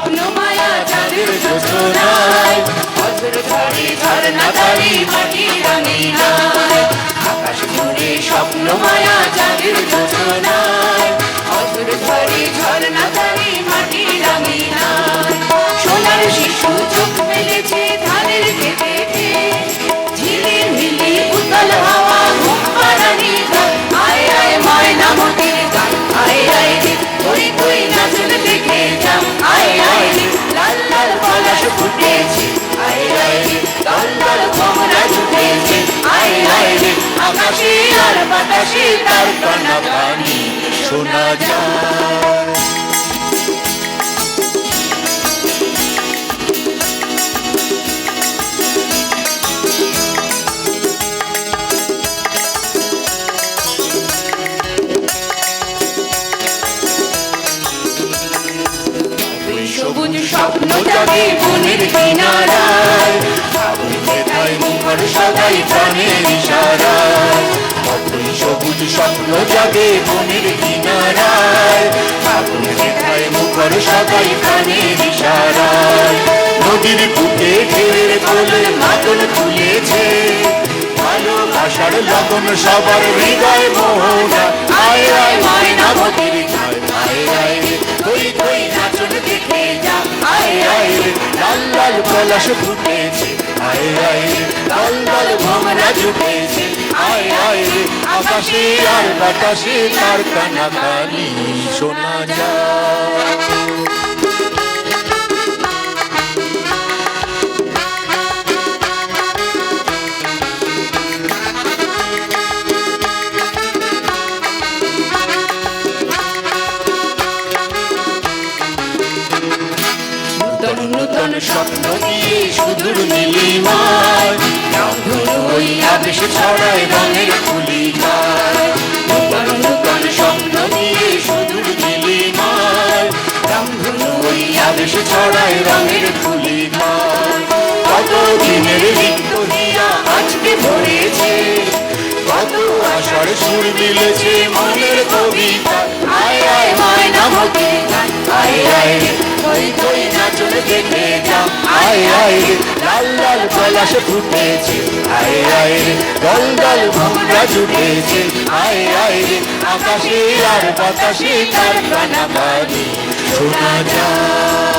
স্বপ্ন মায়া চাঁদের যোজনায়, বজ্র ঝড়ে ঝরনা তারি মাটি রাঙিনায়। আকাশ জুড়ে স্বপ্ন মায়া চাঁদের যোজনায়, বজ্র ঝড়ে ঝরনা তারি মাটি রাঙিনায়। সোনার শিশু চোখ মেলেছে ধানের খেতে, ঝিলির মিলি উতল হাওয়া ঘুম পাড়ানি গান। আয় আয় ময়নামতির গান, আয় আয় রে তুই তুই নাচন দেখে যা। আয় আয় রে লাল লাল পলাশ ফুটেছে, আয় আয় রে দল দল ভোমরা ছুটেছে। আয় আয় রে আকাশে আর বাতাসে তার কানাকানি শোনা যায়। সবুজ স্বপ্ন জাগে বনের কিনারায়, আগুন ব্যথায় মুখর সদাই প্রাণের ইশারায়। কতই সবুজ স্বপ্ন জাগে বনের কিনারায়, আগুন ব্যথায় মুখর সদাই প্রাণের ইশারায়। নদীর বুকে ঢেউয়ের কোলে মাদল তুলেছে, ভালোবাসার লগন সবার হৃদয় মোহনা। আয় আয় ময়নামতির গান, আয় আয় রে তুই তুই নাচন দেখে যা। আয় আয় রে লাল লাল পলাশ ফুটেছে, আয় আয় রে দল দল ভোমরা জুটেছে। আয় আয় রে আকাশে আর বাতাসে তার কানাকানি শোনা যায়। নূতন নূতন স্বপ্ন দিয়ে সুদূর নীলিমায়, রামধনু ওই আবেশ ছড়ায় রঙের তুলিকায়। নূতন নূতন স্বপ্ন দিয়ে সুদূর নীলিমায়, রামধনু ওই আবেশ ছড়ায় রঙের তুলিকায়। কত দিনের রিক্ত হিয়া আজকে ভরেছে, কত আশার সুর মিলেছে মনের কবিতা। আয় আয় ময়নামতির গান, আয় আয় রে তুই তুই নাচন দেখে যা। আয় আয় রে লাল লাল পলাশ ফুটেছে, আয় আয় রে দল দল ভোমরা জুটেছে। আয় আয় রে আকাশে আর বাতাসে তার কানাকানি শোনা যায়।